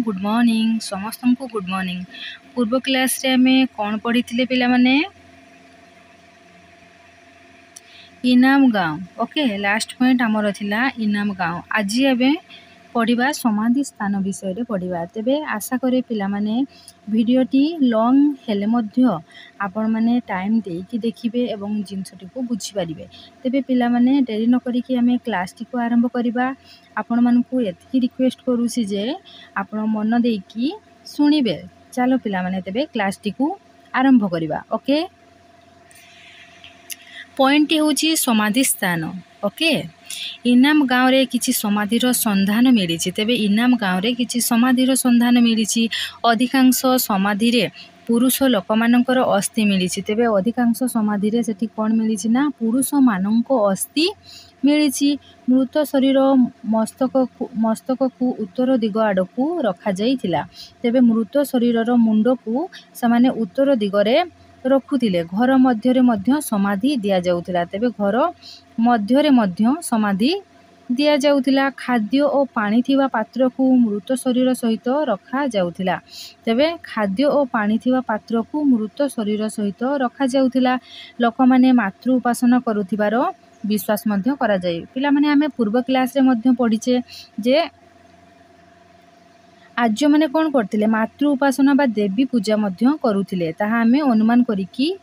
Good morning समस्त को good morning. पूर्व क्लास रे आमे कौन पढ़ी पिला माने इनाम गाँव। ओके, लास्ट पॉइंट आमर थिला इनाम गाँव। आज आमे पढ़िबा समाधि स्थान विषय रे पढ़िबा। तेबे आशा करे पिला माने वीडियोटी लॉन्ग हेले मध्य आपण माने टाइम दे कि देखिबे एवं जिंसटी को बुझी पारिबे। तेबे पिला माने देरी न करी कि आमे क्लास टी को आरंभ करिबा। आपण मान को एतकी रिक्वेस्ट करूसी जे आपण मन दे कि सुनिबे। चलो पिला माने तेबे क्लास टी को आरंभ करिबा। ओके, पॉइंट होची समाधि स्थान। ओके, इनाम गाँव रे किछि समाधिर संधान मिली। तेबे इनाम गाँव रे किछि समाधिर संधान मिली। अधिकांश समाधि रे पुरुष लोक मानकर अस्थि मिली। तेबे अधिकांश समाधि रे सेठी कोन मिली ना पुरुष माननको अस्थि मिली। मृत शरीर मस्तक को उत्तर दिग आड़कू रखा जाइथिला। तेबे मृत शरीर मुंड को समाने उत्तर दिगरे रखुतिले। घर मध्यरे मध्य समाधि दिया जाउतिला। तेबे घर मध्यरे मध्य समाधि दिया जाउतिला। खाद्य और पानी थिबा पात्र को मृत शरीर सहित रखा जाउतिला। तेबे खाद्य और पानी थिबा पात्र को मृत शरीर सहित रखा जाउतिला। लोक माने मातृ उपासना करुथिबार विश्वास मध्य करा जाय। पिला माने आमे पूर्व क्लास रे मध्य पढिचे जे आर्य माने कोन करथिले मातृ उपासना बा देवी पूजा मध्य करुथिले। ताहा आमे अनुमान करिकी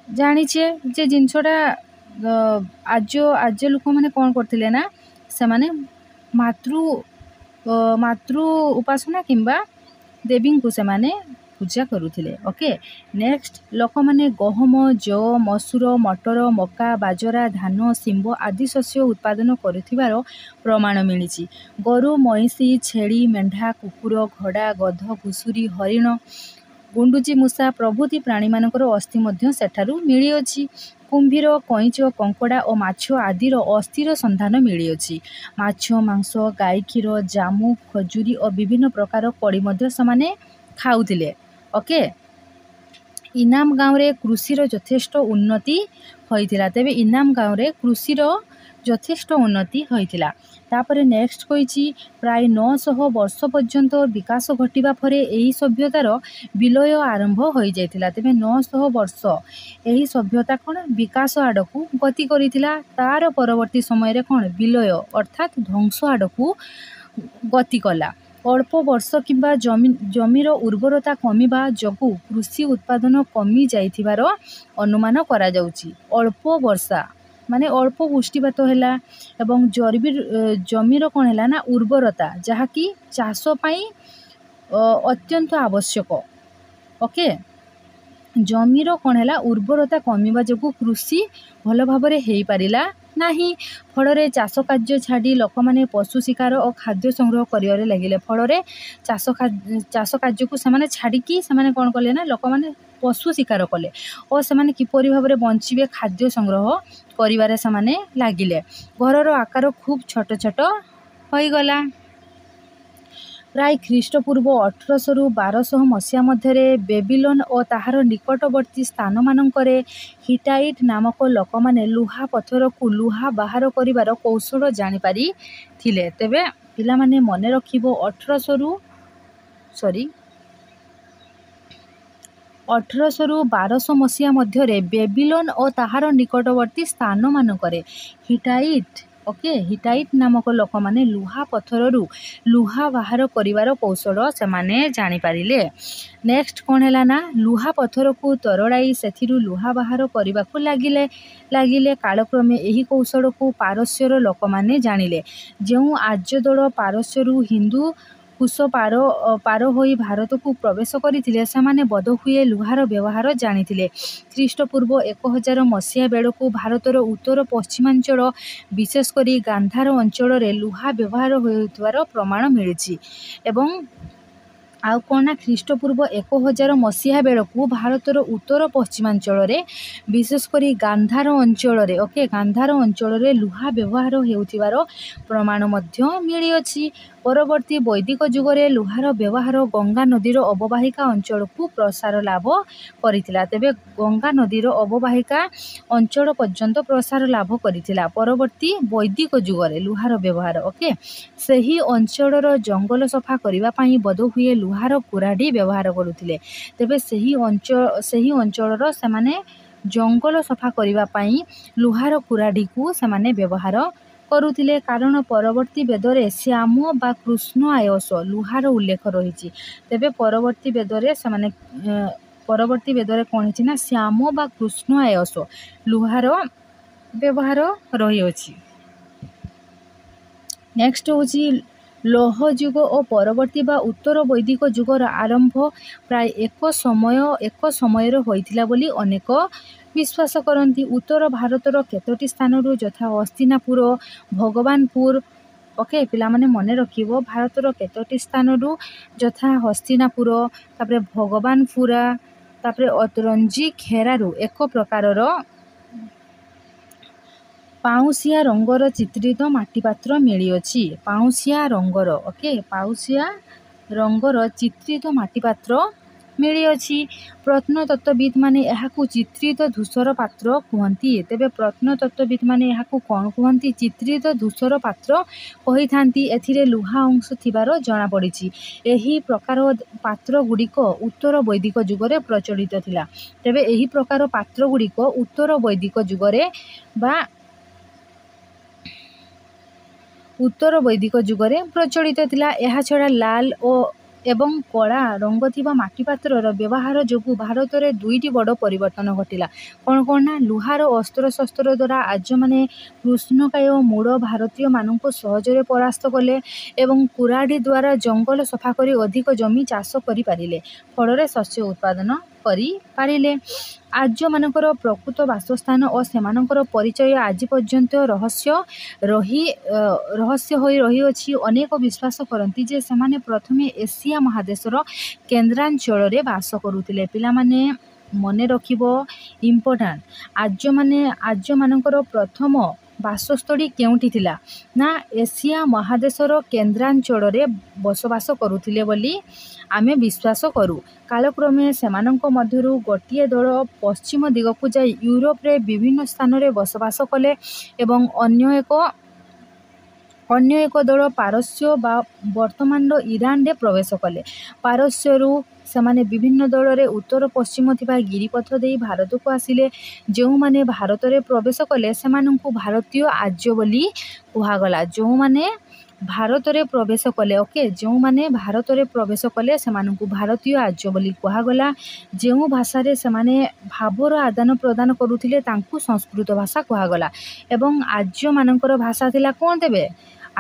जानिचे जे जिनसोडा आर्य लोक माने कोन करथिले ना से माने मातृ उपासना किंबा देवी को से माने पूजा करुथिले। ओके, नेक्स्ट लोक माने गहम जौ मसूर मटर मका बाजरा धान सिंब आदि शस्य उत्पादन करुथिबार प्रमाण मिली। गरु महिषी छेड़ी मेंढा कुकुर घोड़ा गध घुसुरी हरिण गुंडुची मूषा प्रभृति प्राणी मानकर अस्थि मध्य सेठारु मिली अछि। कुंभीर कईच कंकड़ा और माछ आदिर अस्थिर संधान मिली अछि। माछ मांस गाई क्षीर जामु खजुरी और विभिन्न प्रकार कड़ी मध्य समाने खाउथिले। ओके, इनाम गाँव रे कृषिर यथेष्ट उन्नति होइथिला। तेबे इनाम गाँव रे कृषिर यथेष्ट उन्नति होइथिला। तापरे नेक्स्ट कहिछि प्राय 900 वर्ष पर्यंत विकास घटिबा परे एही सभ्यतार विलय आरंभ होई जाइथिला। तेबे 900 वर्ष एही सभ्यता कोन विकास आडकू गति करिथिला। तार परवर्ती समय रे कोन विलय अर्थात ध्वंस आडकू गति कला। अल्प वर्ष किंबा जमीर उर्वरता कमिबा जगू कृषि उत्पादन कमी जाइथिबार अनुमान करा जाउची। अल्प वर्षा माने अल्प वृष्टिपात हैला एवं जमीर कोन हैला ना उर्वरता जहा कि चाष पई अत्यंत आवश्यक। ओके, जमीर कोन हैला उर्वरता कमिबा जगू कृषि भल भाबरे हेई पारिला नाही। फଳରେ चाष कार्य छाड़ी लोक माने पशु शिकार और खाद्य संग्रह करिवारे लागिले। फଳରେ चाष कार्य को समाने छाड़ी की समाने कोन कले ना लोक माने पशु शिकार कले और समाने किपरि भाबरे बंचिबे खाद्य संग्रह करिवारे समाने लागिले। घरर आकार खूब छोट छोट होई गला। प्राय ख्रीष्टपूर्व 1800 रु 1200 मसीहा मध्य बेबिलोन और ताहार निकटवर्ती स्थान मानकरे हिटाइट नामक लोक माने लुहा पत्थर को लुहा बाहर करिवार कौशल जानि पारि थिले। तेबे पिला माने मने रखिबो 1800 रु 1200 मसीहा मध्य बेबिलोन और ताहार निकटवर्ती स्थान मानकरे हिटाइट हिटाइट नामक लोक माने लुहा पत्थर रु लुहा बाहर करिवार कौशल से माने जानि पारिले। नेक्स्ट कोन हैला ना लुहा पत्थर को तरड़ाई सेथिरु लुहा बाहर करिबाकू लागिले। कालक्रमे एही कौशल को पारस्यर लोक माने जानिले। जेउ आर्य दल पारस्यरु हिंदू कुश पार होई भारत को प्रवेश करिथिले सेमाने बदहुए लुहार व्यवहार जानिथिले। ख्रीष्टपूर्व 1000 मसीहा बेलू भारतर उत्तर पश्चिमांचल विशेष करी गांधार अंचल रे लुहा व्यवहार होउथिबार प्रमाण मिलिछि। एवं आउ कोना ख्रीष्टपूर्व 1000 मसीहा बेलू भारतर उत्तर पश्चिमांचल रे विशेष करी गांधार अंचल रे गांधार अंचल रे लुहा व्यवहार हेउथिबार प्रमाण मध्य मिली अछि। ପରବର୍ତ୍ତୀ ବୈଦିକ ଯୁଗରେ ଲୁହାର ବ୍ୟବହାର ଗଙ୍ଗା ନଦୀର ଅବବାହିକା ଅଞ୍ଚଳକୁ ପ୍ରସାର ଲାଭ କରିଥିଲା। ତେବେ ଗଙ୍ଗା ନଦୀର ଅବବାହିକା ଅଞ୍ଚଳ ପର୍ଯ୍ୟନ୍ତ ପ୍ରସାର ଲାଭ କରିଥିଲା ପରବର୍ତ୍ତୀ ବୈଦିକ ଯୁଗରେ ଲୁହାର ବ୍ୟବହାର। ଓକେ, ସେହି ଅଞ୍ଚଳର ଜଙ୍ଗଲ ସଫା କରିବା ପାଇଁ ବୋଧହୁଏ ଲୁହାର କୁରାଢ଼ୀ ବ୍ୟବହାର କରୁଥିଲେ। ତେବେ ସେହି ଅଞ୍ଚଳର ସେମାନେ ଜଙ୍ଗଲ ସଫା କରିବା ପାଇଁ ଲୁହାର କୁରାଢ଼ୀକୁ ସେମାନେ ବ୍ୟବହାର କରୁଥିଲେ। କାରଣ ପରବର୍ତ୍ତୀ ବେଦରେ ଶ୍ୟାମ ବା କୃଷ୍ଣ ଆୟସ ଲୁହାର ଉଲ୍ଲେଖ ରହିଛି। ତେବେ ପରବର୍ତ୍ତୀ ବେଦରେ କ'ଣ ହେଇଛି ନା ଶ୍ୟାମ ବା କୃଷ୍ଣ ଆୟସ ଲୁହାର ବ୍ୟବହାର ରହିଅଛି। ନେକ୍ସଟ ହେଉଛି ଲୌହ ଯୁଗ ଓ ପରବର୍ତ୍ତୀ ବା ଉତ୍ତର ବୈଦିକ ଯୁଗର ଆରମ୍ଭ ପ୍ରାୟ ଏକ ସମୟରେ ହୋଇଥିଲା ବୋଲି ଅନେକ ବିଶ୍ୱାସ କରନ୍ତି। ଉତ୍ତର ଭାରତର କେତୋଟି ସ୍ଥାନରୁ ଯଥା ହସ୍ତିନାପୁର, ଭଗବାନପୁର, ଓକେ ପିଲାମାନେ ମନେ ରଖିବ ଭାରତର କେତୋଟି ସ୍ଥାନରୁ ଯଥା ହସ୍ତିନାପୁର, ତାପରେ ଭଗବାନପୁରା, ତାପରେ ଅତରଞ୍ଜି ଖେରାରୁ ଏକ ପ୍ରକାରର ପାଉଁଶିଆ ରଙ୍ଗର ଚିତ୍ରିତ ମାଟିପାତ୍ର ମିଳିଅଛି। ପାଉଁଶିଆ ରଙ୍ଗର ଚିତ୍ରିତ ମାଟିପାତ୍ର ମିଳିଅଛି। ପ୍ରତ୍ନତତ୍ତ୍ୱବିତ୍ମାନେ ଏହାକୁ ଚିତ୍ରିତ ଧୂସର ପାତ୍ର କୁହନ୍ତି। ତେବେ ପ୍ରତ୍ନତତ୍ତ୍ୱବିତ୍ମାନେ ଏହାକୁ କ'ଣ କୁହନ୍ତି? ଚିତ୍ରିତ ଧୂସର ପାତ୍ର କହିଥାନ୍ତି। ଏଥିରେ ଲୁହା ଅଂଶ ଥିବାର ଜଣାପଡ଼ିଛି। ଏହି ପ୍ରକାର ପାତ୍ରଗୁଡ଼ିକ ଉତ୍ତର ବୈଦିକ ଯୁଗରେ ପ୍ରଚଳିତ ଥିଲା। ତେବେ ଏହି ପ୍ରକାର ପାତ୍ରଗୁଡ଼ିକ ଉତ୍ତର ବୈଦିକ ଯୁଗରେ ପ୍ରଚଳିତ ଥିଲା। ଏହାଛଡ଼ା ଲାଲ ଏବଂ କଳା ରଙ୍ଗ ଥିବା ମାଟିପାତ୍ରର ବ୍ୟବହାର ଯୋଗୁଁ ଭାରତରେ ଦୁଇଟି ବଡ଼ ପରିବର୍ତ୍ତନ ଘଟିଲା। କ'ଣ ନା ଲୁହାର ଅସ୍ତ୍ରଶସ୍ତ୍ର ଦ୍ୱାରା ଆର୍ଯ୍ୟମାନେ କୃଷ୍ଣକାୟ ମୂଳ ଭାରତୀୟମାନଙ୍କୁ ସହଜରେ ପରାସ୍ତ କଲେ ଏବଂ କୁରାଢ଼ୀ ଦ୍ୱାରା ଜଙ୍ଗଲ ସଫା କରି ଅଧିକ ଜମି ଚାଷ କରିପାରିଲେ। ଫଳରେ ଶସ୍ୟ ଉତ୍ପାଦନ କରିପାରିଲେ। ଆର୍ଯ୍ୟମାନଙ୍କର ପ୍ରକୃତ ବାସସ୍ଥାନ ଓ ସେମାନଙ୍କର ପରିଚୟ ଆଜି ପର୍ଯ୍ୟନ୍ତ ରହସ୍ୟ ହୋଇ ରହିଅଛି। ଅନେକ ବିଶ୍ୱାସ କରନ୍ତି ଯେ ସେମାନେ ପ୍ରଥମେ ଏସିଆ ମହାଦେଶର କେନ୍ଦ୍ରାଞ୍ଚଳରେ ବାସ କରୁଥିଲେ। ପିଲାମାନେ ମନେ ରଖିବ ଇମ୍ପୋର୍ଟାଣ୍ଟ, ଆର୍ଯ୍ୟମାନଙ୍କର ପ୍ରଥମ ବାସସ୍ଥଳୀ କେଉଁଠି ଥିଲା ନା ଏସିଆ ମହାଦେଶର କେନ୍ଦ୍ରାଞ୍ଚଳରେ ବସବାସ କରୁଥିଲେ ବୋଲି ଆମେ ବିଶ୍ୱାସ କରୁ। କାଳକ୍ରମେ ସେମାନଙ୍କ ମଧ୍ୟରୁ ଗୋଟିଏ ଦଳ ପଶ୍ଚିମ ଦିଗକୁ ଯାଇ ୟୁରୋପରେ ବିଭିନ୍ନ ସ୍ଥାନରେ ବସବାସ କଲେ ଏବଂ ଅନ୍ୟ ଏକ ଦଳ ପାରସ୍ୟ ବା ବର୍ତ୍ତମାନର ଇରାନରେ ପ୍ରବେଶ କଲେ। ପାରସ୍ୟରୁ ସେମାନେ ବିଭିନ୍ନ ଦଳରେ ଉତ୍ତର ପଶ୍ଚିମ ଥିବା ଗିରିପଥ ଦେଇ ଭାରତକୁ ଆସିଲେ। ଯେଉଁମାନେ ଭାରତରେ ପ୍ରବେଶ କଲେ ସେମାନଙ୍କୁ ଭାରତୀୟ ଆର୍ଯ୍ୟ ବୋଲି କୁହାଗଲା। ଯେଉଁମାନେ ଭାରତରେ ପ୍ରବେଶ କଲେ ସେମାନଙ୍କୁ ଭାରତୀୟ ଆର୍ଯ୍ୟ ବୋଲି କୁହାଗଲା। ଯେଉଁ ଭାଷାରେ ସେମାନେ ଭାବର ଆଦାନ ପ୍ରଦାନ କରୁଥିଲେ ତାଙ୍କୁ ସଂସ୍କୃତ ଭାଷା କୁହାଗଲା। ଏବଂ ଆର୍ଯ୍ୟମାନଙ୍କର ଭାଷା ଥିଲା କ'ଣ? ତେବେ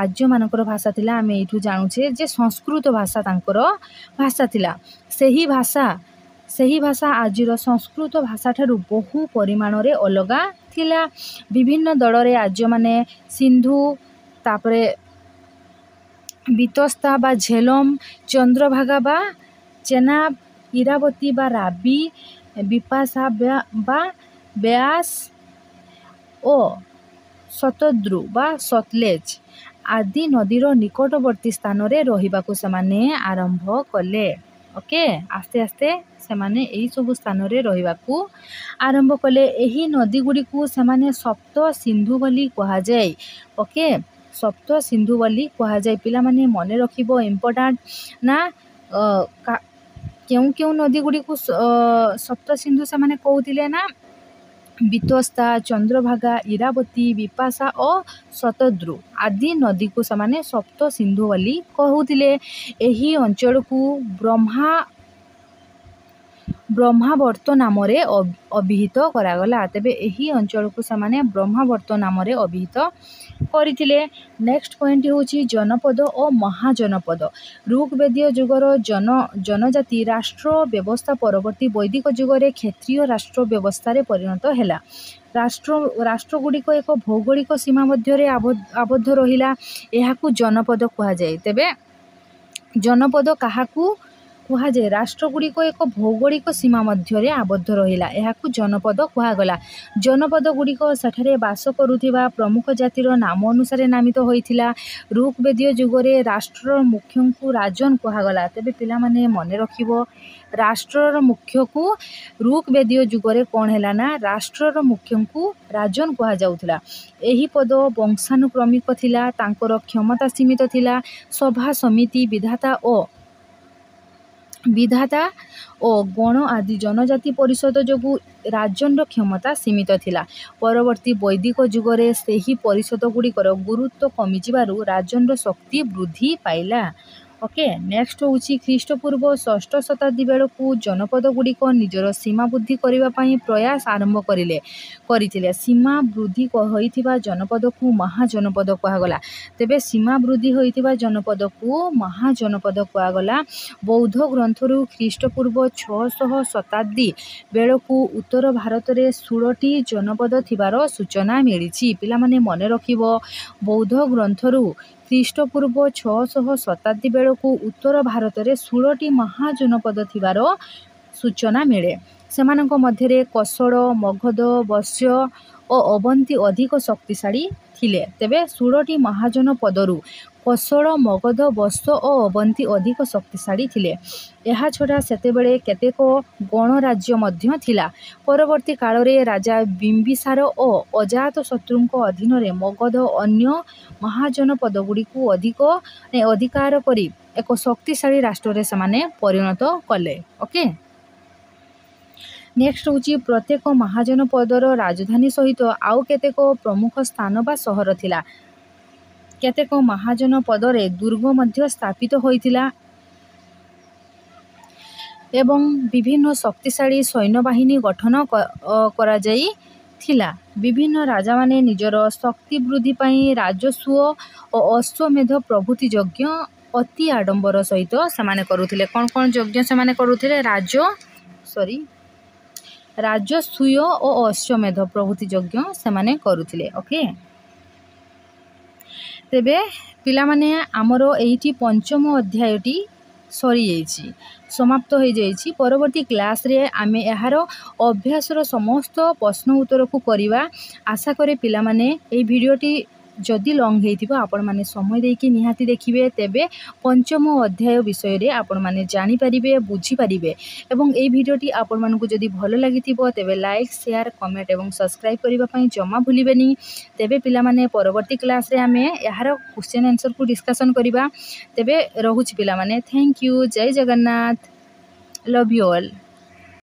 ଆର୍ଯ୍ୟମାନଙ୍କର ଭାଷା ଥିଲା, ଆମେ ଏଇଠୁ ଜାଣୁଛେ ଯେ ସଂସ୍କୃତ ଭାଷା ତାଙ୍କର ଭାଷା ଥିଲା। ସେହି ଭାଷା ଆଜିର ସଂସ୍କୃତ ଭାଷାଠାରୁ ବହୁ ପରିମାଣରେ ଅଲଗା ଥିଲା। ବିଭିନ୍ନ ଦଳରେ ଆର୍ଯ୍ୟମାନେ ସିନ୍ଧୁ, ତାପରେ ବିତସ୍ତା ବା ଝେଲମ, ଚନ୍ଦ୍ରଭାଗା ବା ଚେନାବ, ଇରାବତୀ ବା ରାବି, ବିପାଶା ବା ବ୍ୟାସ ଓ ଶତଦ୍ରୁ ବା ସତଲେଜ ଆଦି ନଦୀର ନିକଟବର୍ତ୍ତୀ ସ୍ଥାନରେ ରହିବାକୁ ସେମାନେ ଆରମ୍ଭ କଲେ। ଓକେ, ଆସ୍ତେ ଆସ୍ତେ ସେମାନେ ଏହିସବୁ ସ୍ଥାନରେ ରହିବାକୁ ଆରମ୍ଭ କଲେ। ଏହି ନଦୀଗୁଡ଼ିକୁ ସେମାନେ ସପ୍ତ ସିନ୍ଧୁ ବୋଲି କୁହାଯାଏ। ଓକେ, ସପ୍ତ ସିନ୍ଧୁ ବୋଲି କୁହାଯାଏ। ପିଲାମାନେ ମନେ ରଖିବ ଇମ୍ପୋର୍ଟାଣ୍ଟ ନା କେଉଁ ନଦୀଗୁଡ଼ିକୁ ସପ୍ତ ସିନ୍ଧୁ ସେମାନେ କହୁଥିଲେ ନା ବିତସ୍ତା, ଚନ୍ଦ୍ରଭାଗା, ଇରାବତୀ, ବିପାଶା ଓ ଶତଦ୍ରୁ ଆଦି ନଦୀକୁ ସେମାନେ ସପ୍ତ ସିନ୍ଧୁ ବୋଲି କହୁଥିଲେ। ଏହି ଅଞ୍ଚଳକୁ ବ୍ରହ୍ମାବର୍ତ୍ତ ନାମରେ ଅଭିହିତ କରାଗଲା। ତେବେ ଏହି ଅଞ୍ଚଳକୁ ସେମାନେ ବ୍ରହ୍ମାବର୍ତ୍ତ ନାମରେ ଅଭିହିତ କରିଥିଲେ। ନେକ୍ସଟ ପଏଣ୍ଟ ହେଉଛି ଜନପଦ ଓ ମହାଜନପଦ। ଋଗ୍ବେଦୀୟ ଯୁଗର ଜନଜାତି ରାଷ୍ଟ୍ର ବ୍ୟବସ୍ଥା ପରବର୍ତ୍ତୀ ବୈଦିକ ଯୁଗରେ କ୍ଷତ୍ରିୟ ରାଷ୍ଟ୍ର ବ୍ୟବସ୍ଥାରେ ପରିଣତ ହେଲା। ରାଷ୍ଟ୍ରଗୁଡ଼ିକ ଏକ ଭୌଗୋଳିକ ସୀମା ମଧ୍ୟରେ ଆବଦ୍ଧ ରହିଲା। ଏହାକୁ ଜନପଦ କୁହାଯାଏ। ତେବେ ଜନପଦ କାହାକୁ କୁହାଯାଏ ରାଷ୍ଟ୍ରଗୁଡ଼ିକ ଏକ ଭୌଗୋଳିକ ସୀମା ମଧ୍ୟରେ ଆବଦ୍ଧ ରହିଲା। ଏହାକୁ ଜନପଦ କୁହାଗଲା। ଜନପଦଗୁଡ଼ିକ ସେଠାରେ ବାସ କରୁଥିବା ପ୍ରମୁଖ ଜାତିର ନାମ ଅନୁସାରେ ନାମିତ ହୋଇଥିଲା। ଋଗ୍ବେଦୀୟ ଯୁଗରେ ରାଷ୍ଟ୍ରର ମୁଖ୍ୟଙ୍କୁ ରାଜନ କୁହାଗଲା। ତେବେ ପିଲାମାନେ ମନେ ରଖିବ, ରାଷ୍ଟ୍ରର ମୁଖ୍ୟକୁ ଋଗ୍ବେଦୀୟ ଯୁଗରେ କ'ଣ ହେଲା ନା ରାଷ୍ଟ୍ରର ମୁଖ୍ୟଙ୍କୁ ରାଜନ କୁହାଯାଉଥିଲା। ଏହି ପଦ ବଂଶାନୁକ୍ରମିକ ଥିଲା। ତାଙ୍କର କ୍ଷମତା ସୀମିତ ଥିଲା। ସଭା, ସମିତି, ବିଧାତା ଓ ଗଣ ଆଦି ଜନଜାତି ପରିଷଦ ଯୋଗୁଁ ରାଜନର କ୍ଷମତା ସୀମିତ ଥିଲା। ପରବର୍ତ୍ତୀ ବୈଦିକ ଯୁଗରେ ସେହି ପରିଷଦଗୁଡ଼ିକର ଗୁରୁତ୍ୱ କମିଯିବାରୁ ରାଜନର ଶକ୍ତି ବୃଦ୍ଧି ପାଇଲା। ଓକେ, ନେକ୍ସଟ ହେଉଛି ଖ୍ରୀଷ୍ଟପୂର୍ବ 6ଠ ଶତାବ୍ଦୀ ବେଳକୁ ଜନପଦଗୁଡ଼ିକ ନିଜର ସୀମା ବୃଦ୍ଧି କରିବା ପାଇଁ ପ୍ରୟାସ ଆରମ୍ଭ କରିଥିଲେ। ସୀମା ବୃଦ୍ଧି ହୋଇଥିବା ଜନପଦକୁ ମହାଜନପଦ କୁହାଗଲା। ତେବେ ସୀମା ବୃଦ୍ଧି ହୋଇଥିବା ଜନପଦକୁ ମହାଜନପଦ କୁହାଗଲା। ବୌଦ୍ଧ ଗ୍ରନ୍ଥରୁ ଖ୍ରୀଷ୍ଟପୂର୍ବ 600 ଶତାବ୍ଦୀ ବେଳକୁ ଉତ୍ତର ଭାରତରେ 16ଟି ଜନପଦ ଥିବାର ସୂଚନା ମିଳିଛି। ପିଲାମାନେ ମନେ ରଖିବ, ବୌଦ୍ଧ ଗ୍ରନ୍ଥରୁ ଖ୍ରୀଷ୍ଟପୂର୍ବ 600 ଶତାବ୍ଦୀ ବେଳକୁ ଉତ୍ତର ଭାରତରେ 16ଟି ମହାଜନପଦ ଥିବାର ସୂଚନା ମିଳେ। ସେମାନଙ୍କ ମଧ୍ୟରେ କସଡ଼, ମଗଧ, ବତ୍ସ ଓ ଅବନ୍ତୀ ଅଧିକ ଶକ୍ତିଶାଳୀ ଥିଲେ। ତେବେ 16ଟି ମହାଜନପଦରୁ କସଡ଼, ମଗଧ, ବତ୍ସ ଓ ଅବନ୍ତୀ ଅଧିକ ଶକ୍ତିଶାଳୀ ଥିଲେ। ଏହାଛଡ଼ା ସେତେବେଳେ କେତେକ ଗଣରାଜ୍ୟ ମଧ୍ୟ ଥିଲା। ପରବର୍ତ୍ତୀ କାଳରେ ରାଜା ବିମ୍ବିସାର ଓ ଅଜାତଶତ୍ରୁଙ୍କ ଅଧୀନରେ ମଗଧ ଅନ୍ୟ ମହାଜନପଦଗୁଡ଼ିକୁ ଅଧିକାର କରି ଏକ ଶକ୍ତିଶାଳୀ ରାଷ୍ଟ୍ରରେ ସେମାନେ ପରିଣତ କଲେ। ଓକେ, ନେକ୍ସଟ ହେଉଛି ପ୍ରତ୍ୟେକ ମହାଜନପଦର ରାଜଧାନୀ ସହିତ ଆଉ କେତେକ ପ୍ରମୁଖ ସ୍ଥାନ ବା ସହର ଥିଲା। କେତେକ ମହାଜନପଦରେ ଦୁର୍ଗ ମଧ୍ୟ ସ୍ଥାପିତ ହୋଇଥିଲା ଏବଂ ବିଭିନ୍ନ ଶକ୍ତିଶାଳୀ ସୈନ୍ୟବାହିନୀ ଗଠନ କରାଯାଇଥିଲା। ବିଭିନ୍ନ ରାଜାମାନେ ନିଜର ଶକ୍ତି ବୃଦ୍ଧି ପାଇଁ ରାଜସ୍ୱ ଓ ଅଶ୍ୱମେଧ ପ୍ରଭୃତି ଯଜ୍ଞ ଅତି ଆଡ଼ମ୍ବର ସହିତ ସେମାନେ କରୁଥିଲେ। କ'ଣ କ'ଣ ଯଜ୍ଞ ସେମାନେ କରୁଥିଲେ? ରାଜସ୍ୱ ଓ ଅଶ୍ୱମେଧ ପ୍ରଭୃତି ଯଜ୍ଞ ସେମାନେ କରୁଥିଲେ। ଓକେ, ତେବେ ପିଲାମାନେ ଆମର ଏଇଠି ପଞ୍ଚମ ଅଧ୍ୟାୟଟି ସରିଯାଇଛି, ସମାପ୍ତ ହୋଇଯାଇଛି। ପରବର୍ତ୍ତୀ କ୍ଲାସ୍ରେ ଆମେ ଏହାର ଅଭ୍ୟାସର ସମସ୍ତ ପ୍ରଶ୍ନ ଉତ୍ତରକୁ କରିବା। ଆଶା କରେ ପିଲାମାନେ ଏହି ଭିଡ଼ିଓଟି ଯଦି ଲଙ୍ଗ୍ ହେଇଥିବ ଆପଣମାନେ ସମୟ ଦେଇକି ନିହାତି ଦେଖିବେ। ତେବେ ପଞ୍ଚମ ଅଧ୍ୟାୟ ବିଷୟରେ ଆପଣମାନେ ଜାଣିପାରିବେ, ବୁଝିପାରିବେ। ଏବଂ ଏହି ଭିଡ଼ିଓଟି ଆପଣମାନଙ୍କୁ ଯଦି ଭଲ ଲାଗିଥିବ ତେବେ ଲାଇକ୍, ସେୟାର, କମେଣ୍ଟ ଏବଂ ସବସ୍କ୍ରାଇବ୍ କରିବା ପାଇଁ ଜମା ଭୁଲିବେନି। ତେବେ ପିଲାମାନେ ପରବର୍ତ୍ତୀ କ୍ଲାସ୍ରେ ଆମେ ଏହାର କ୍ୱେଶ୍ଚନ୍ ଆନ୍ସର୍କୁ ଡିସ୍କସନ୍ କରିବା। ତେବେ ରହୁଛି ପିଲାମାନେ, ଥ୍ୟାଙ୍କ ୟୁ, ଜୟ ଜଗନ୍ନାଥ, ଲଭ୍ ୟୁ ଅଲ୍।